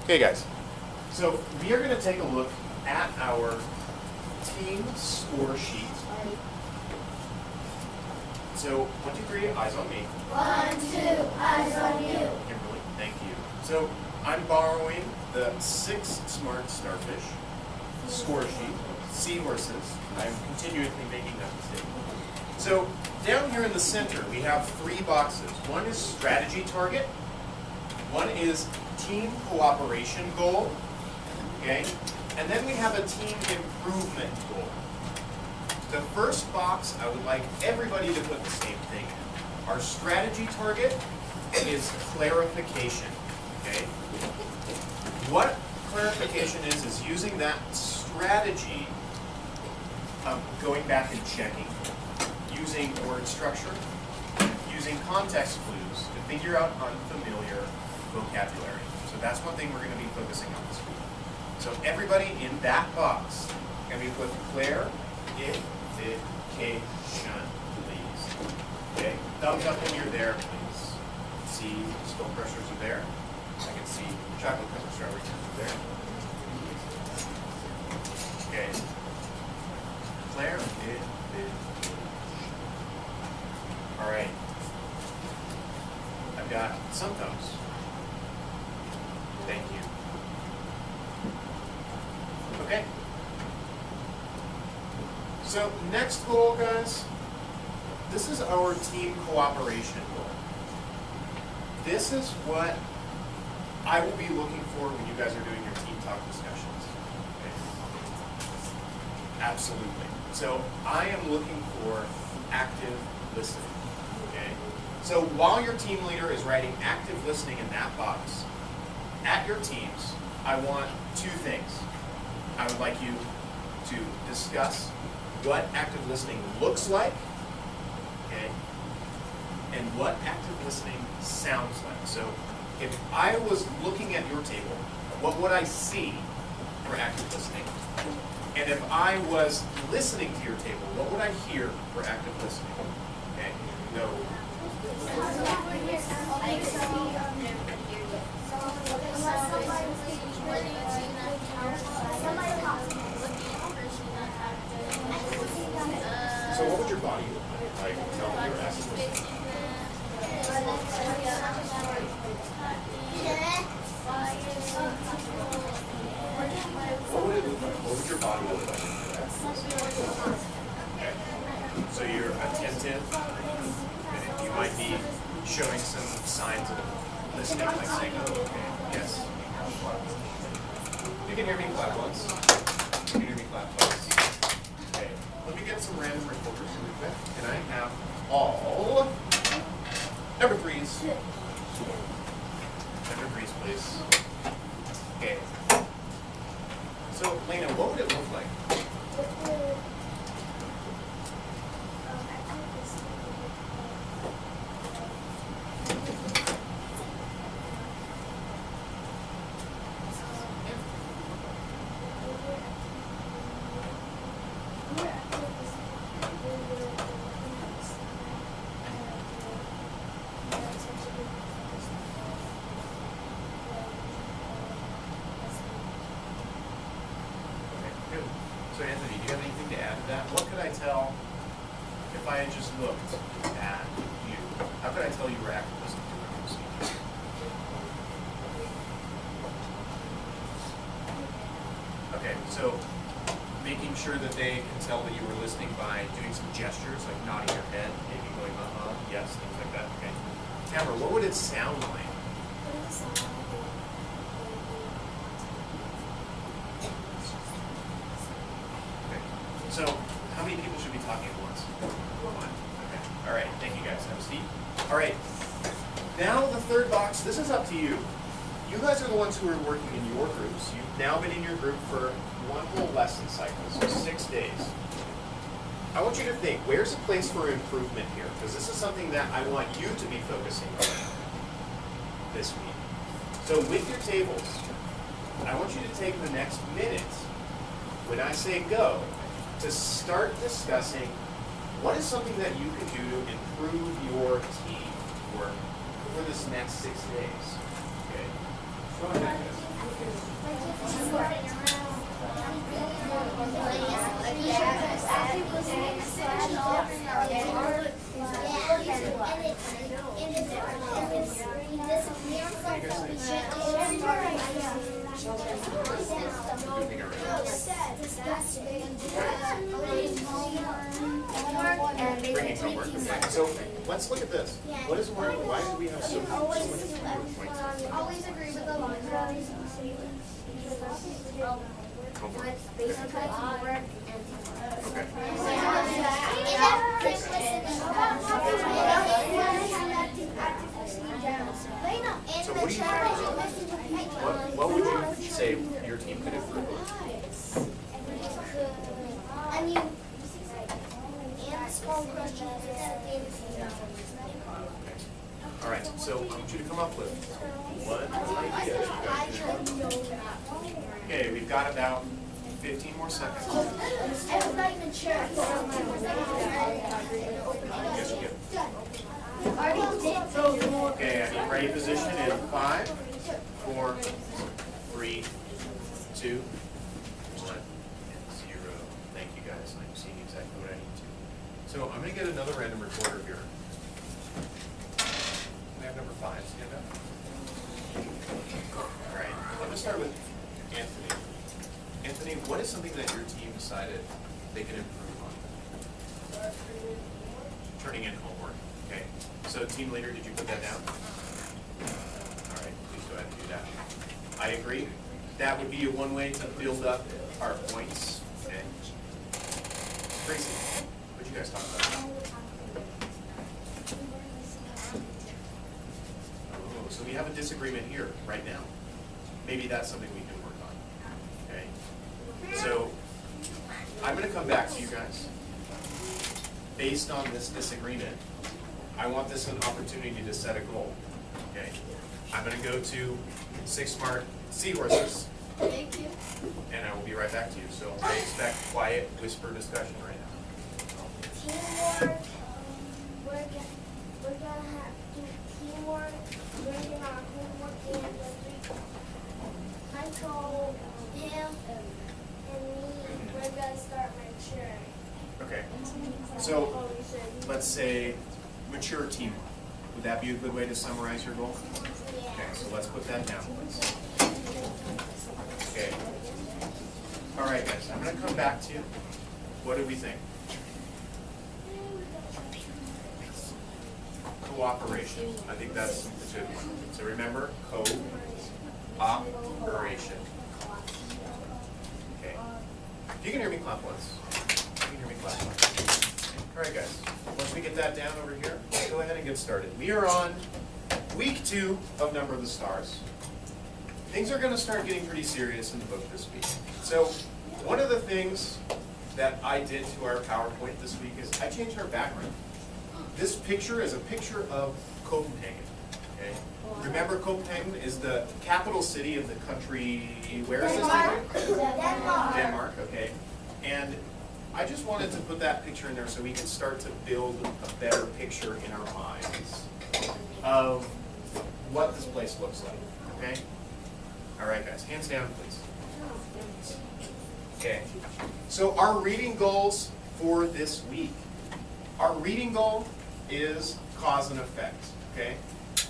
Okay, guys. So we are going to take a look at our team score sheet. So 1, 2, 3, eyes on me. 1, 2, eyes on you. Kimberly, thank you. So I'm borrowing the 6 Smart Starfish score sheet, seahorses. I'm continuously making that mistake. So down here in the center, we have 3 boxes. One is strategy target. One is team cooperation goal. Okay? And then we have a team improvement goal. The first box, I would like everybody to put the same thing in. Our strategy target is clarification. Okay? What clarification is using that strategy, going back and checking, using word structure, using context clues to figure out unfamiliar vocabulary. So that's one thing we're going to be focusing on this week. So everybody in that box, can we put clarification, please? Okay, thumbs up when you're there, please. See, skull crushers are there. I can see chocolate covered strawberry are there. Okay. Clarification. All right. I've got some thumbs. Thank you. Okay. So next goal, guys, this is our team cooperation goal. This is what I will be looking for when you guys are doing your team talk discussions. Okay. Absolutely. So I am looking for active listening. Okay. So while your team leader is writing active listening in that box, at your teams, I want 2 things. I would like you to discuss what active listening looks like, okay, and what active listening sounds like. So if I was looking at your table, what would I see for active listening? And if I was listening to your table, what would I hear for active listening? Okay, no. So what would your body look like? Like, tell me your active listening. What would it look like? What would your body look like? Okay. So you're attentive. And you might be showing some signs of listening, like saying, oh, okay, yes. You can hear me clap once. You can hear me clap twice. Okay. Let me get some random reporters really quick. Can I have all number 3s? Number 3s, please. Okay. So, Lena, what would it look like? So Anthony, do you have anything to add to that? What could I tell if I had just looked at you? How could I tell you were active listening to what you were speaking? Okay, so making sure that they can tell that you were listening by doing some gestures, like nodding your head, maybe going, yes, things like that. Okay. Tamara, what would it sound like? So, how many people should be talking at once? 1. Okay. All right. Thank you guys. Have a seat. All right. Now the third box. This is up to you. You guys are the ones who are working in your groups. You've now been in your group for 1 whole lesson cycle, so 6 days. I want you to think, where's a place for improvement here? Because this is something that I want you to be focusing on this week. So with your tables, I want you to take the next minute when I say go, to start discussing what is something that you can do to improve your team work for this next 6 days. Okay. Go ahead, guys. Bringing homework. Okay. So let's look at this. What is work? Why do we have so many homework points? Always agree with the law. Homework. Okay. So what do you think? What would you say your team could improve on? I mean, and small questions. All right, so I want you to come up with one idea that you guys can improve. Okay, we've got about 15 more seconds. I'm not even sure. Yes, you do. Already did. Okay, I need ready position in 5, 4, 3, 2, 1, 0. Thank you guys. I'm seeing exactly what I need to. So I'm going to get another random recorder here. We have number 5. Stand up. All right. I'm going to start with Anthony. Anthony, what is something that your team decided they could improve on? Turning in homework. Okay. So team leader, did you put that down? All right, please go ahead and do that. I agree. That would be one way to build up our points. Okay. Tracy, what did you guys talk about? Oh, so we have a disagreement here right now. Maybe that's something we can work on. Okay. So I'm going to come back to you guys. Based on this disagreement, I want this an opportunity to set a goal. Okay. I'm going to go to 6 Smart Seahorses. Thank you. And I will be right back to you. So I expect quiet whisper discussion right now. Teamwork. We're gonna have to do teamwork, bringing our homework in the 3. Michael, him, and me. We're gonna start maturing. Okay. So let's say mature teamwork. Would that be a good way to summarize your goal? Okay, so let's put that down, please. Okay. All right, guys, I'm going to come back to you. What do we think? Cooperation. I think that's a good one. So remember, cooperation. Okay. If you can hear me, clap once. If you can hear me, clap once. All right, guys. Once we get that down over here, let's go ahead and get started. We are on week 2 of Number of the Stars. Things are going to start getting pretty serious in the book this week. So one of the things that I did to our PowerPoint this week is I changed our background. This picture is a picture of Copenhagen. Okay? Remember, Copenhagen is the capital city of the country. Where is this? Denmark. Denmark. Okay. And I just wanted to put that picture in there so we can start to build a better picture in our minds of what this place looks like. Okay. All right, guys, hands down, please. Okay, so our reading goals for this week. Our reading goal is cause and effect, okay?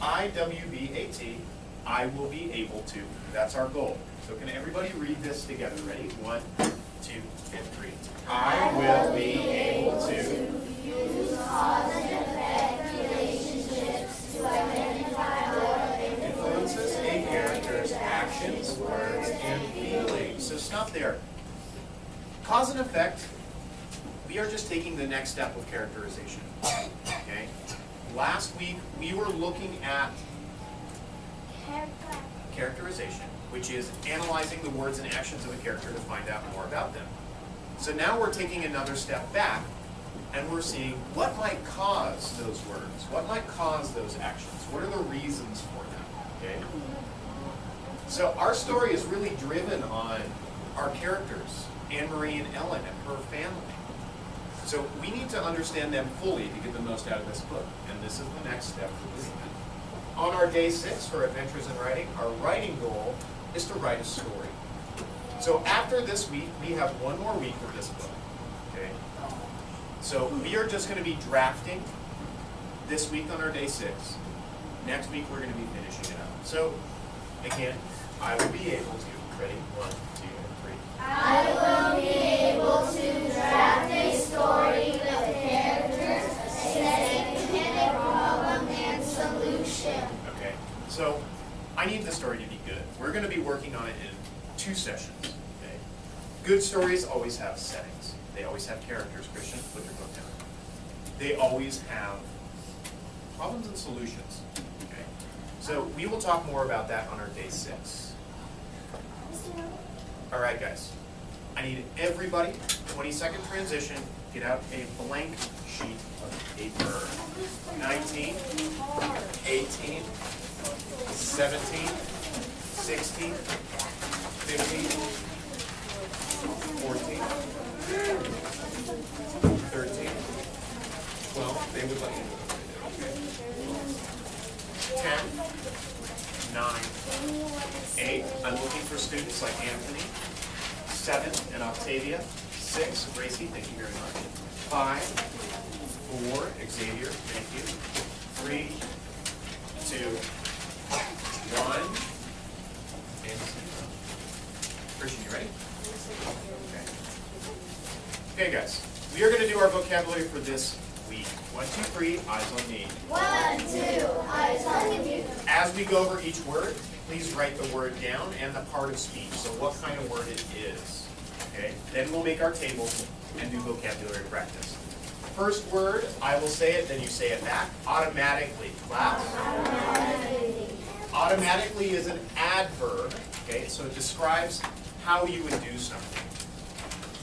IWBAT, I will be able to. That's our goal. So can everybody read this together? Ready? 1, 2, and 3. I will be able to. Use cause and effect relationships to identify Influences a character's actions, words, and feelings. So stop there. Cause and effect, we are just taking the next step of characterization. Okay? Last week, we were looking at characterization, which is analyzing the words and actions of a character to find out more about them. So now we're taking another step back, and we're seeing what might cause those words, what might cause those actions, what are the reasons for them, okay? So our story is really driven on our characters, Anne-Marie and Ellen and her family. So we need to understand them fully to get the most out of this book, and this is the next step for doing that. On our day 6 for Adventures in Writing, our writing goal is to write a story. So after this week, we have one more week of this book, okay? So we are just going to be drafting this week on our day 6. Next week, we're going to be finishing it up. So, again, I will be able to. Ready? 1, 2, and 3. I will be able to draft a story with characters, setting, and a problem and solution. Okay, so I need the story to be good. We're going to be working on it in 2 sessions. Okay? Good stories always have settings. They always have characters. Christian, put your book down. They always have problems and solutions. Okay? So we will talk more about that on our day 6. All right, guys. I need everybody, 20-second transition, get out a blank sheet of paper. 19, 18, 17, 16, 15, 14, 13, 12, they would let you know what they did. 10, 9, 8, I'm looking for students like Anthony. 7, and Octavia. 6, Gracie, thank you very much. 5, 4, Xavier, thank you. 3, 2, 1, and 0. Christian, you ready? Okay. Okay, guys. We are going to do our vocabulary for this week. 1, 2, 3, eyes on me. 1, 2, eyes on you. As we go over each word, please write the word down and the part of speech, so what kind of word it is. Okay? Then we'll make our table and do vocabulary practice. First word, I will say it, then you say it back. Automatically. Class? Automatically is an adverb, okay? So it describes how you would do something.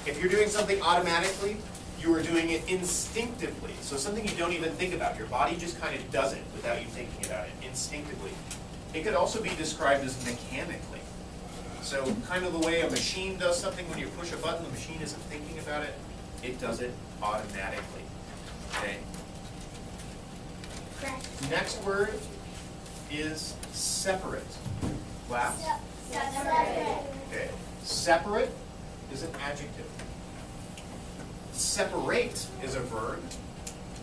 If you're doing something automatically, you are doing it instinctively. So something you don't even think about. Your body just kind of does it without you thinking about it, instinctively. It could also be described as mechanically. So kind of the way a machine does something, when you push a button, the machine isn't thinking about it. It does it automatically. Okay. Next word is separate. Class? Separate. Okay. Separate is an adjective. Separate is a verb.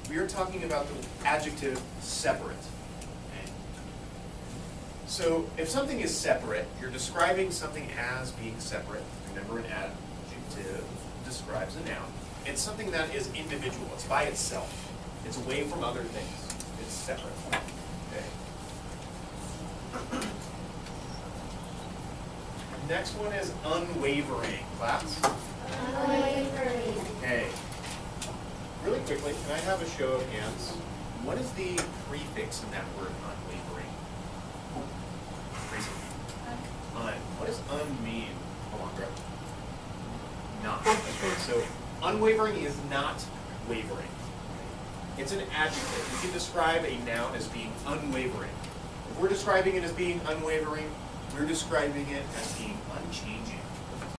We are talking about the adjective separate. Okay. So if something is separate, you're describing something as being separate. Remember, an adjective describes a noun. It's something that is individual. It's by itself. It's away from other things. It's separate. Okay. Next one is unwavering. Class? Unwavering. Okay. Really quickly, can I have a show of hands? What is the prefix in that word, unwavering? Un. What does un mean? Hold on, Greg. Not. Okay, so unwavering is not wavering. It's an adjective. We can describe a noun as being unwavering. If we're describing it as being unwavering, we're describing it as being unchanging.